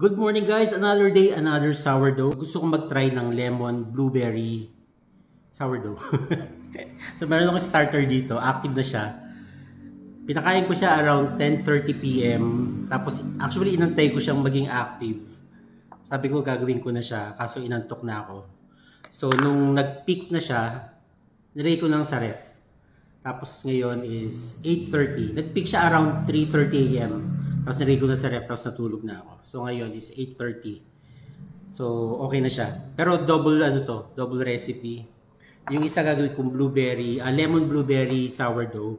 Good morning guys! Another day, another sourdough. Gusto kong mag-try ng lemon blueberry sourdough. So meron akong starter dito, active na siya. Pinakain ko siya around 10:30 p.m. Tapos actually inantay ko siyang maging active. Sabi ko gagawin ko na siya, kaso inantok na ako. So nung nag-peak na siya, nilagay ko lang sa ref. Tapos ngayon is 8:30. Nag-peak siya around 3:30 a.m. Tapos nilagay ko na sa ref, tapos natulog na ako. So ngayon is 8:30. So okay na siya. Pero double recipe. Yung isa gagawin kong lemon blueberry sourdough.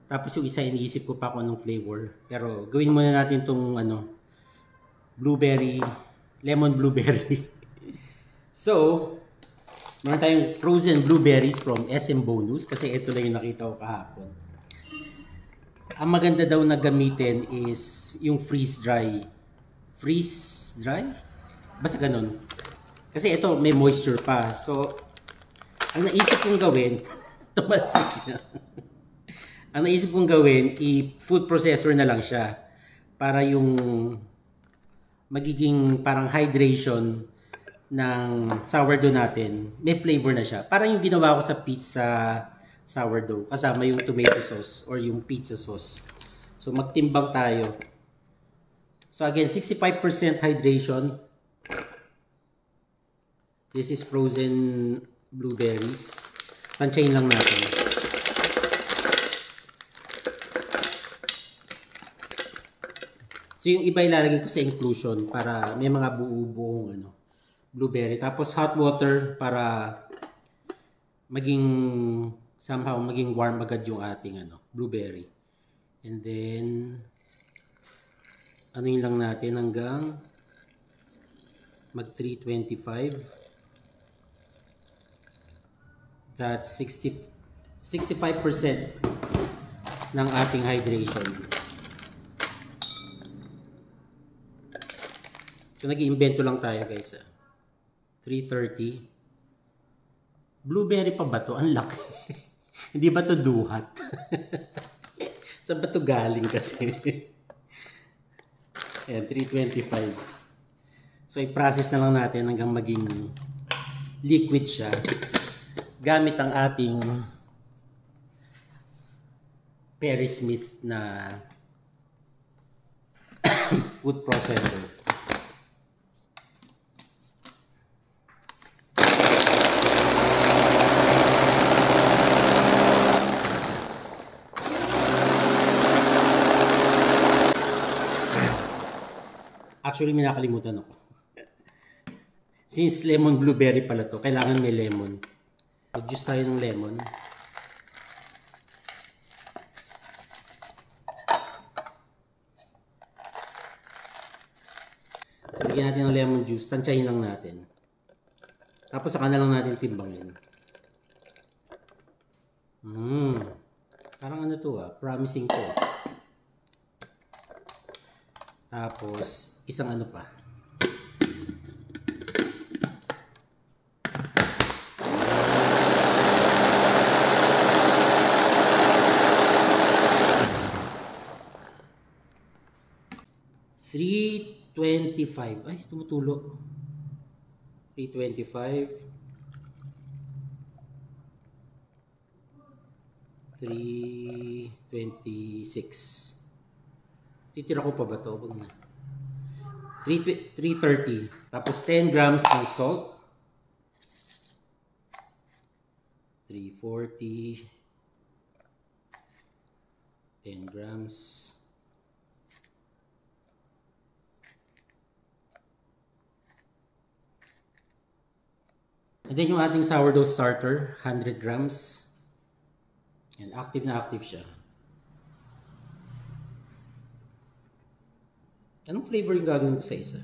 Tapos yung isa iniisip ko pa kung anong flavor. Pero gawin muna natin tong lemon blueberry. So, meron tayong frozen blueberries from SM Bonus kasi ito lang yung nakita ko kahapon. Ang maganda daw na gamitin is yung freeze dry. Freeze dry? Basta ganun. Kasi ito may moisture pa. So, ang naisip kong gawin, tumasik siya. Ang naisip kong gawin, i-food processor na lang siya para yung magiging parang hydration ng sourdough natin, may flavor na siya. Parang yung ginawa ko sa pizza sourdough, kasama yung tomato sauce or yung pizza sauce. So magtimbang tayo. So again, 65% hydration. This is frozen blueberries. Tansyahin lang natin. So yung iba ilalagay ko sa inclusion para may mga buo-buong blueberry. Tapos hot water para somehow maging warm agad yung ating blueberry. And then yun lang natin hanggang mag 325. That's 65% ng ating hydration. So nag-iimbento lang tayo guys. 330. Blueberry pa ba to? Ang laki. Hindi ba to duhat? Saan ba to galing kasi? Ayan, 325. So i-process na lang natin hanggang maging liquid siya. Gamit ang ating Perry Smith na food processor. Actually, may nakalimutan ako. Since lemon blueberry pala to, kailangan may lemon. Mag-juice tayo ng lemon. Lagyan natin ng lemon juice. Tansyahin lang natin. Tapos saka na lang natin timbangin. Parang promising to. Tapos, isang pa. $3.25. Ay, tumutulo. 3.25. 3.26. Titira ko pa ba ito? 330. Tapos 10 grams ng salt. 340. 10 grams. And then yung ating sourdough starter, 100 grams. And active na active siya. Anong flavor yung gagawin ko sa isa?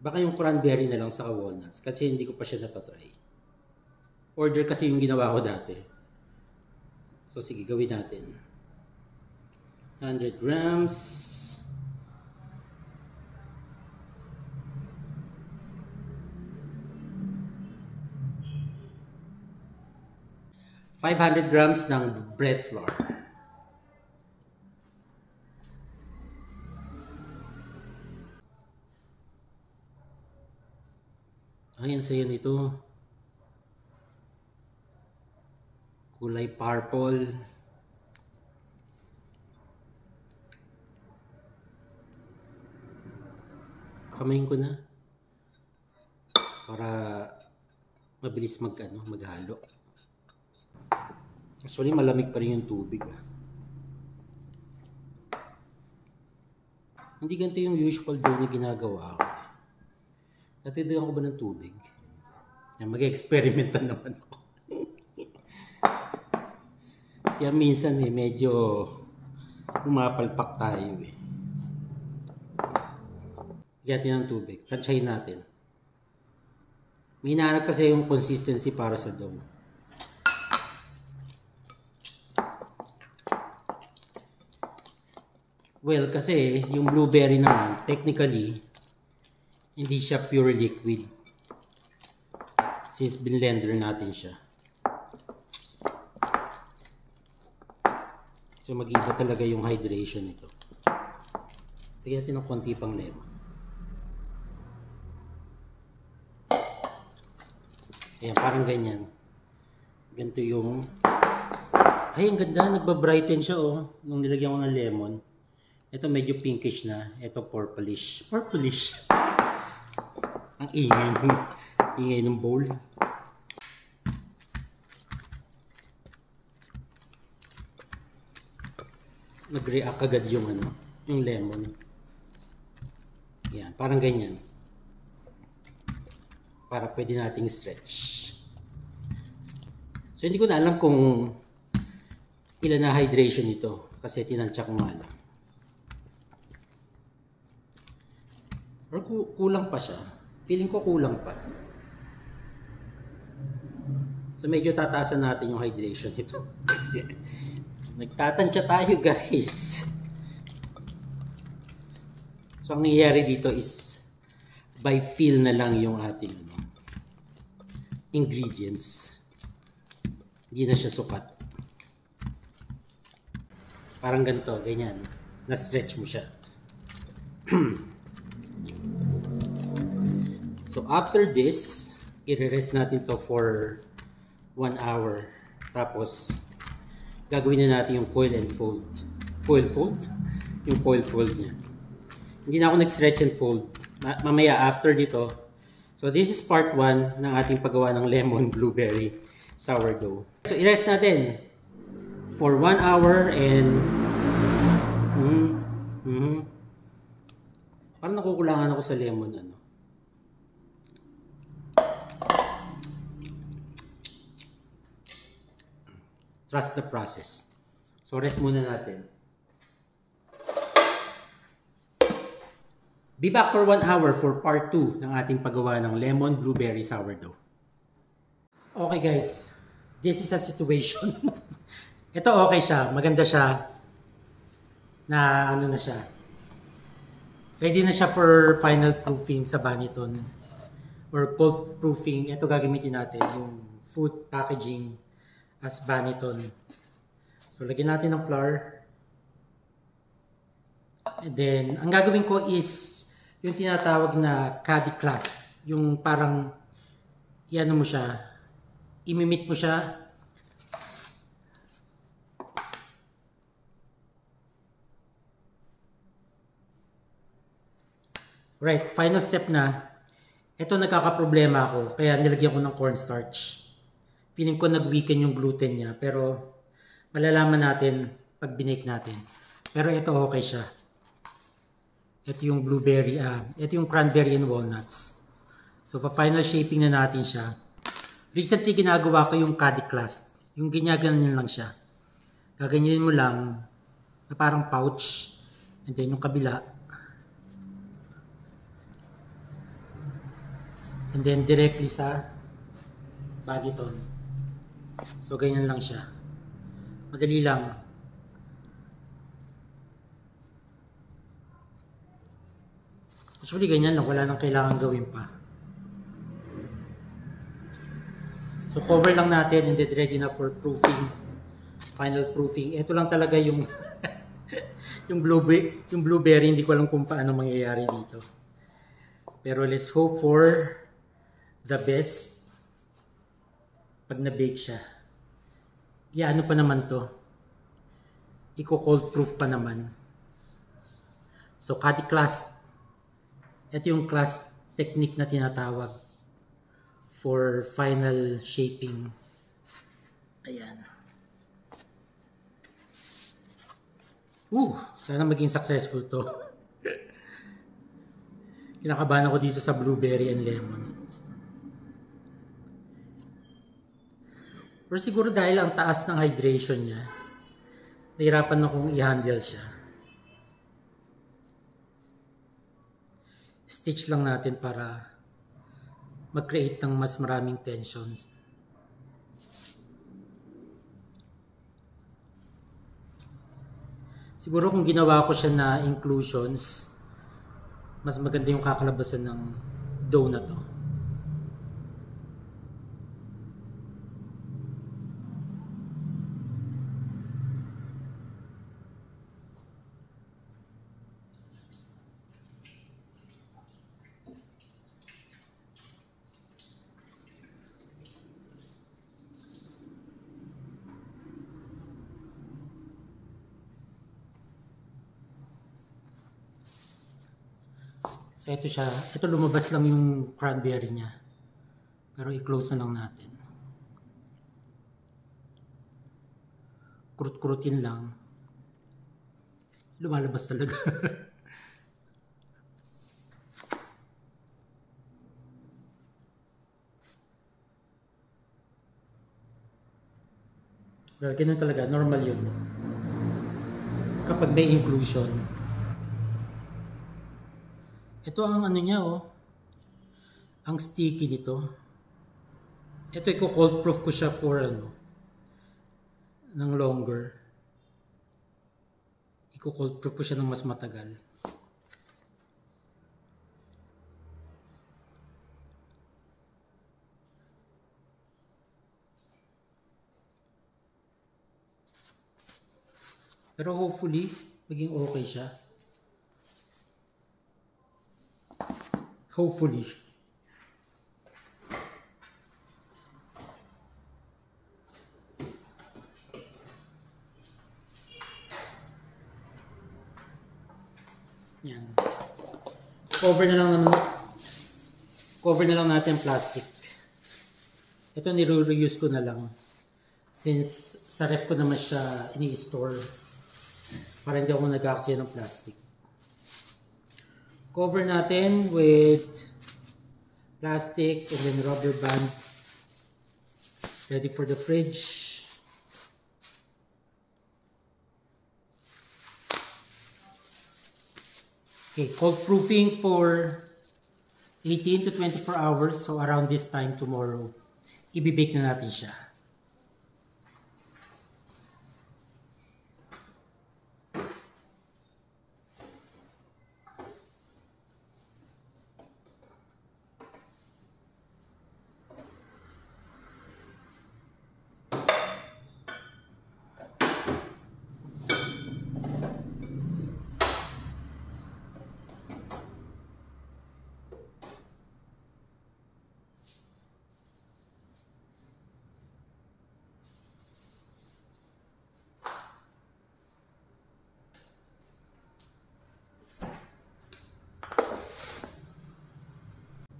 Baka yung cranberry na lang sa walnuts kasi hindi ko pa siya natatry. Order kasi yung ginawa ko dati. So sige, gawin natin. 100 grams. $500 grams ng bread flour. Ay, ang saya nito. Kulay purple. Kamayin ko na. Para mabilis maghalo. Actually, malamig pa rin yung tubig. Hindi ganito yung usual dough na ginagawa ko. Natidigan ko ba ng tubig? Yan, mag-experiment na naman ako. Kaya minsan medyo umapalpak tayo Gatin ng tubig. Tansyahin natin. May hinahanap kasi yung consistency para sa dough. Well, kasi yung blueberry naman, technically, hindi siya pure liquid. Since blender natin siya. So mag-iba talaga yung hydration nito. Lagyan natin ng konti pang lemon. Ayan, parang ganyan. Ganito yung... Ay, ang ganda. Nagba-brighten siya nung nilagyan ko ng lemon. Ito medyo pinkish na. Ito purplish. Purplish. Ang ingay ng bowl. Nag-react agad yung yung lemon. Yan, parang ganyan. Para pwede nating stretch. So hindi ko na alam kung ilan na hydration ito kasi tinansya ko nga lang. Or kulang pa siya. Feeling ko kulang pa. So medyo tataasan natin yung hydration nito. Nagtatansya tayo, guys. So ang nangyayari dito is by feel na lang yung ating ingredients. Hindi na siya sukat. Parang ganito, ganyan. Na-stretch mo siya. So after this, i-rest natin to for 1 hour. Tapos gagawin na natin yung coil and fold. Coil fold? Yung coil fold niya. Hindi na ako nag-stretch and fold. Mamaya after dito. So this is part 1 ng ating paggawa ng lemon blueberry sourdough. So i-rest natin for 1 hour and parang nakukulangan ako sa lemon Trust the process. So rest muna natin. Be back for 1 hour for part 2 ng ating paggawa ng lemon blueberry sourdough. Okay guys, this is a situation. Ito okay siya, maganda siya. Na na siya. Ready na siya for final proofing sa Banneton or cold proofing. Ito gagamitin natin yung food packaging as Banneton. So lagyan natin ng flour. And then ang gagawin ko is yung tinatawag na caddy clasp, yung parang iano mo siya, imimit mo siya. Right, final step na. Ito nagkakaproblema ako, kaya nilagyan ko ng cornstarch. Feeling ko nag-weaken yung gluten niya, pero malalaman natin pag binake natin. Pero ito okay siya. Ito yung blueberry, ito yung cranberry and walnuts. So, final shaping na natin siya. Recently, ginagawa ko yung caddy clasp. Yung ginaganon lang siya. Gaganyanin mo lang na parang pouch. And then yung kabila. And then directly sa Banneton. So, ganyan lang siya. Madali lang. Actually, ganyan lang. Wala nang kailangan gawin pa. So, cover lang natin and then ready na for proofing. Final proofing. Ito lang talaga yung yung blueberry. Hindi ko alam kung paano mangyayari dito. Pero let's hope for the best pag na-bake siya. Ano pa naman to? Cold proof pa naman. So cutty clasp. Ito yung clasp technique na tinatawag for final shaping. Ayan. Sana maging successful to. Kinakabahan ako dito sa blueberry and lemon. Pero siguro dahil ang taas ng hydration niya, nahirapan akong i-handle siya. Stitch lang natin para mag-create ng mas maraming tensions. Siguro kung ginawa ko siya na inclusions, mas maganda yung kakalabasan ng dough na to. So ito siya, ito lumabas lang yung cranberry niya. Pero i-close na lang natin. Kurut-kurutin lang. Lumalabas talaga. Well, ganun talaga, normal yun. Kapag may inclusion. Ito ang ano niya ang sticky nito. Ito i-cold proof ko siya for ng longer. I-cold proof ko siya ng mas matagal. Pero hopefully maging okay siya. Hopefully. Yan. Cover na lang natin ang plastic. Ito nire-reuse ko na lang. Since sa ref ko naman siya ini-store para hindi ako nagkakasya ng plastic. Cover natin with plastic and then rubber band. Ready for the fridge. Okay, cold proofing for 18 to 24 hours. So around this time tomorrow, i-bake na natin siya.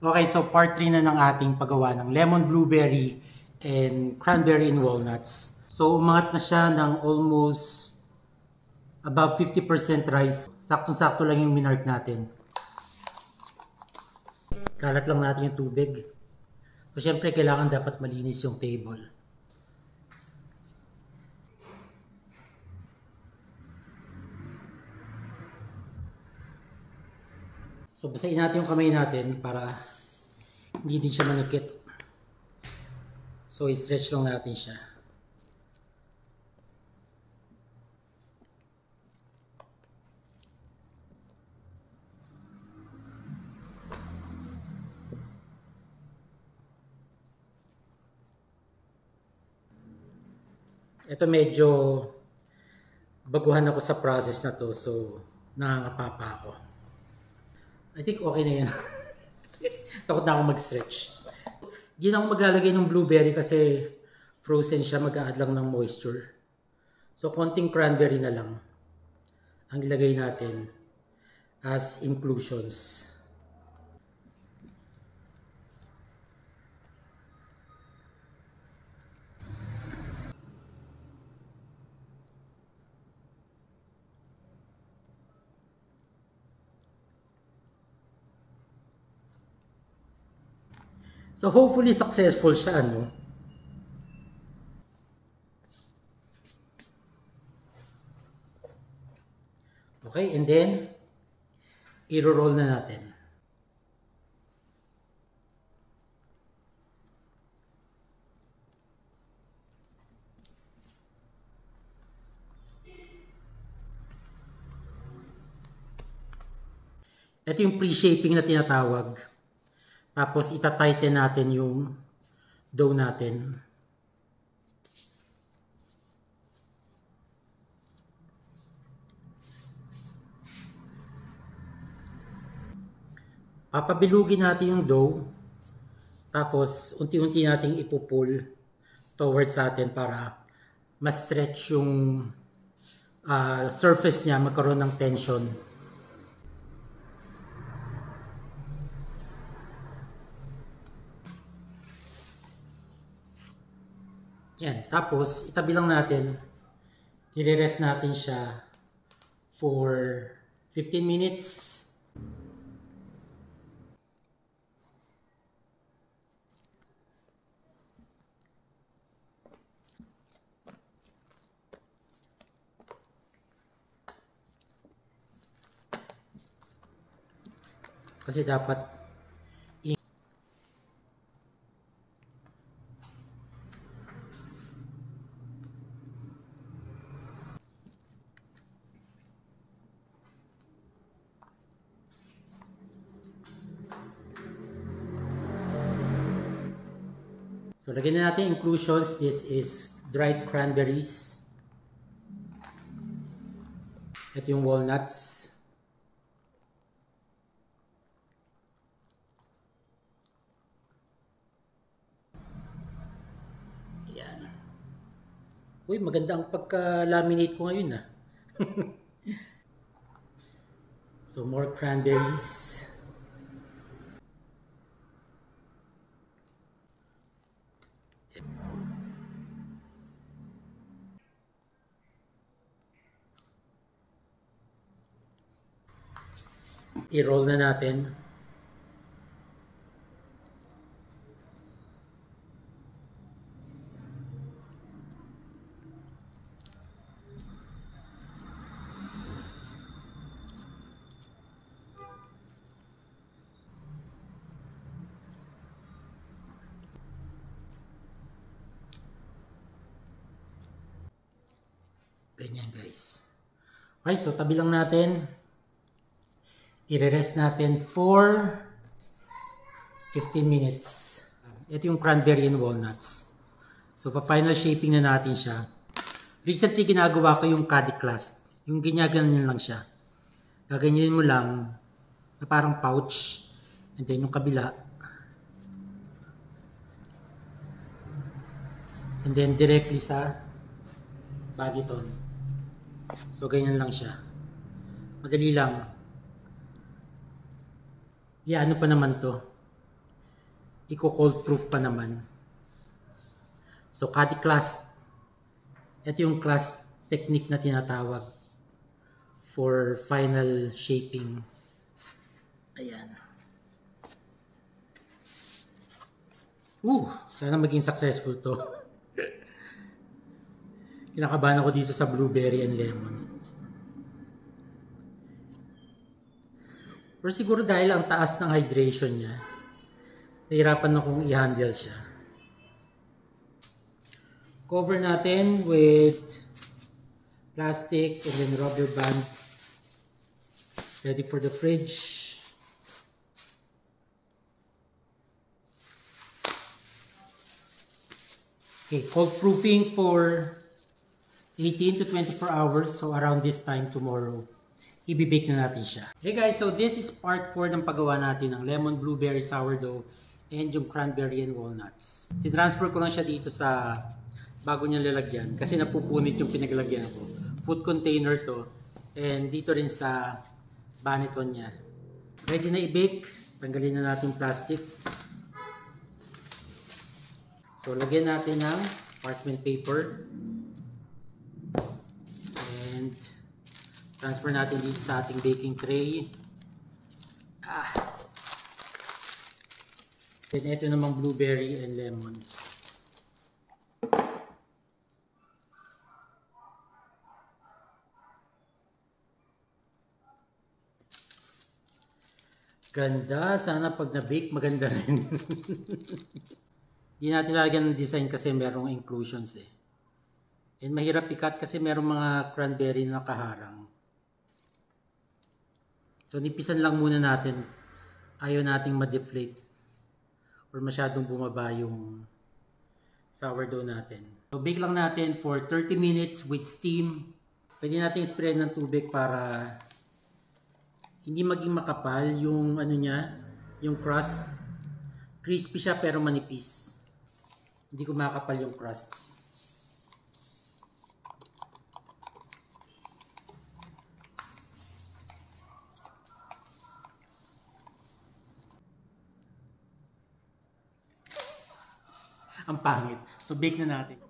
Okay, so part 3 na ng ating paggawa ng lemon blueberry and cranberry and walnuts. So umangat na siya ng almost above 50% rice. Saktong-sakto lang yung minark natin. Kalat lang natin yung tubig. So syempre kailangan dapat malinis yung table. So basahin natin yung kamay natin para hindi din siya manikit. So i-stretch lang natin siya. Ito medyo baguhan ako sa process na to, so nangangapa ako. I think okay na yan. Takot na ako mag-stretch. Di na ako maglalagay ng blueberry kasi frozen siya, mag-a-add lang ng moisture. So, konting cranberry na lang ang ilagay natin as inclusions. So hopefully successful siya, no? Okay, and then i-roll na natin. Ito yung pre-shaping na tinatawag. Tapos ita-tighten natin yung dough natin. Papabilugin natin yung dough. Tapos unti-unti nating ipupull towards atin para mas stretch yung surface niya, magkaroon ng tension. Yan. Tapos, itabi lang natin. I-rest natin siya for 15 minutes. Kasi dapat so, lagyan na natin inclusions. This is dried cranberries. Ito yung walnuts. Ayan. Uy, maganda ang pagka-laminate ko ngayon, ah. So, more cranberries. I-roll na natin. Ganyan, guys. Okay, so tabi lang natin. I-rest natin for 15 minutes. Ito yung cranberry and walnuts. So, final shaping na natin siya. Recently, ginagawa ko yung caddy clasp. Yung ganyan lang siya. Gaganyanin mo lang na parang pouch. And then yung kabila. And then directly sa bodyton. So, ganyan lang siya. Madali lang. Yeah, ano pa naman to? Iko-cold proof pa naman. So, caddy clasp. Ito yung clasp technique na tinatawag for final shaping. Ayan. Sana maging successful to. Kinakabahan ako dito sa blueberry and lemon. Or siguro dahil ang taas ng hydration niya, nahirapan akong i-handle siya. Cover natin with plastic and then rubber band. Ready for the fridge. Okay, cold proofing for 18 to 24 hours. So around this time tomorrow, ibibake na natin siya. Hey guys, so this is part 4 ng paggawa natin ng lemon blueberry sourdough and yung cranberry and walnuts. Tinransfer ko lang siya dito sa bago niya lalagyan kasi napupunit yung pinaglagyan ko. Food container to, and dito rin sa baniton niya. Ready na i-bake. Tanggalin na natin plastic. So, lagyan natin ng parchment paper. And transfer natin dito sa ating baking tray. Then, ito namang blueberry and lemon. Ganda. Sana pag na-bake, maganda rin. Hindi natin lalagyan ng design kasi merong inclusions eh. And mahirap i-cut kasi merong mga cranberry na nakaharang. So, nipisan lang muna natin. Ayaw nating ma-deflate or masyadong bumaba yung sourdough natin. So, bake lang natin for 30 minutes with steam. Pwede natin spray ng tubig para hindi maging makapal yung ano niya, yung crust. Crispy siya pero manipis. Hindi ko makapal yung crust. Ang pangit. So, bake na natin.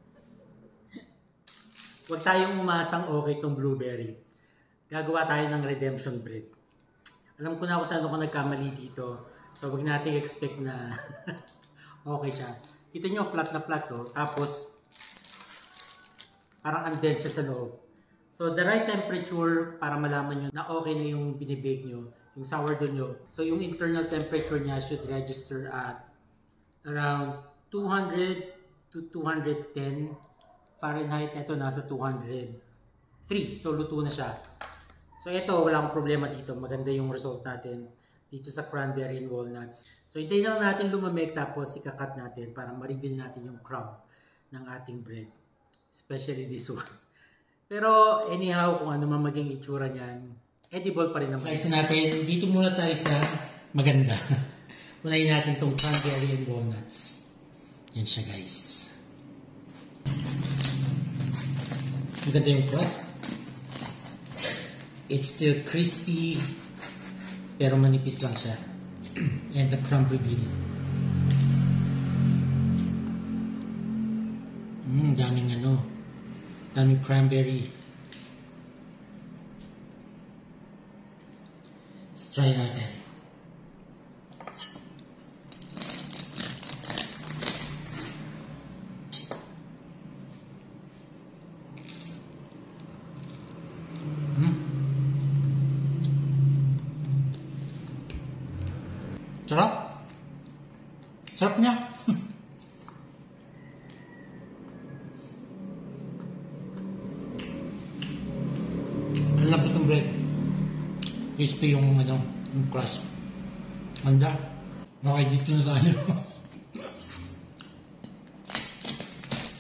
Huwag tayong umasang okay itong blueberry. Gagawa tayo ng redemption bread. Alam ko na kung saan ako nagkamali dito. So, huwag natin expect na okay siya. Kita nyo, flat na flat to. Tapos, parang undent siya sa loob. So, the right temperature para malaman nyo na okay na yung binibake nyo, yung sourdough nyo. So, yung internal temperature niya should register at around 200 to 210 Fahrenheit. Ito nasa 203. So, luto na siya. So, ito, wala akong problema dito. Maganda yung result natin dito sa cranberry and walnuts. So, hintayin lang natin lumamig tapos ikakat natin para ma-reveal natin yung crumb ng ating bread. Especially this one. Pero, anyhow, kung ano man maging itsura niyan, edible pa rin naman. So, natin, dito muna tayo sa maganda. Unahin natin itong cranberry and walnuts. Yan siya, guys. Maganda yung crust. It's still crispy, pero manipis lang siya. And the crumb reveal. Daming ano. Daming cranberry. Let's try natin. Sarap. Sarap niya. Ang lapot ng bread. Crispy yung ano, yung crust. Handa. Okay, dito na tayo.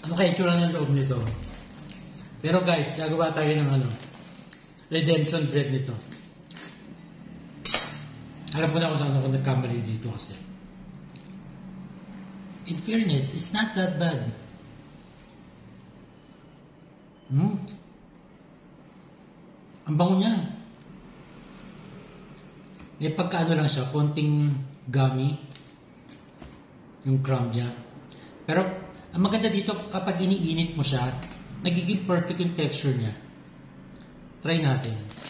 Ano kaya itsura ng loob nito? Pero guys, gagawa tayo ng ano, redemption bread nito. Alam ko na kung saan ako nagkamali dito kasi. In fairness, it's not that bad. Ang bango niya. May pagkaano lang siya, konting gummy. Yung crumb niya. Pero, ang maganda dito, kapag iniinit mo siya, nagiging perfect yung texture niya. Try natin.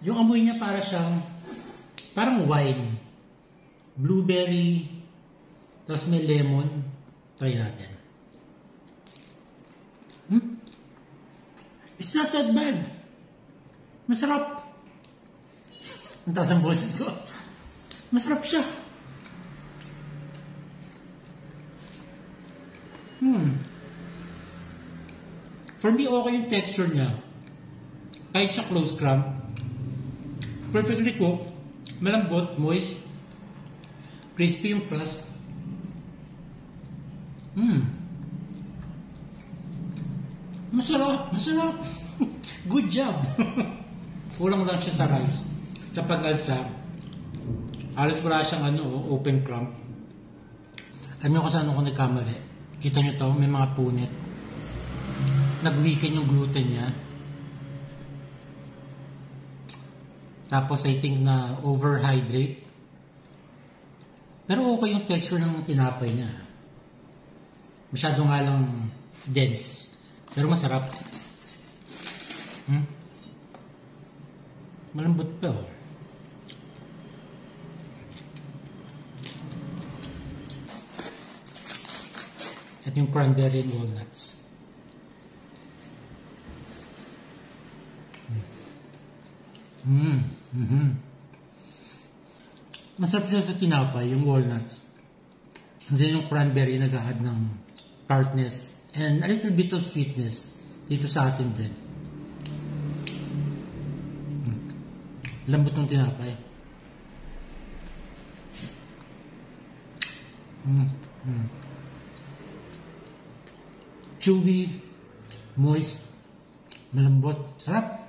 Yung amoy niya para siyang, parang wine. Blueberry, tapos may lemon. Try natin. It's not that bad. Masarap. Ang taas ang boses ko. Masarap siya. For me, okay yung texture niya. Kahit sa close crumb. Perfectly cooked, malambot, moist, crispy yung crust. Masarap, masarap. Good job. Kulang lang siya sa rice. Sa pag-alsa, Halos wala siyang open crumb. Alam niyo kung saan ako nagkamali? Kita niyo to, may mga punit. Nag-weaken yung gluten niya. Tapos I think na overhydrate. Pero okay yung texture ng tinapay niya. Masyado nga lang dense. Pero masarap. Malambot pa oh. At yung cranberry and walnuts. Masarap siya sa tinapay, yung walnuts. And then yung cranberry nag-add ng tartness and a little bit of sweetness dito sa ating bread. Lambot ng tinapay. Chewy, moist, malambot, sarap.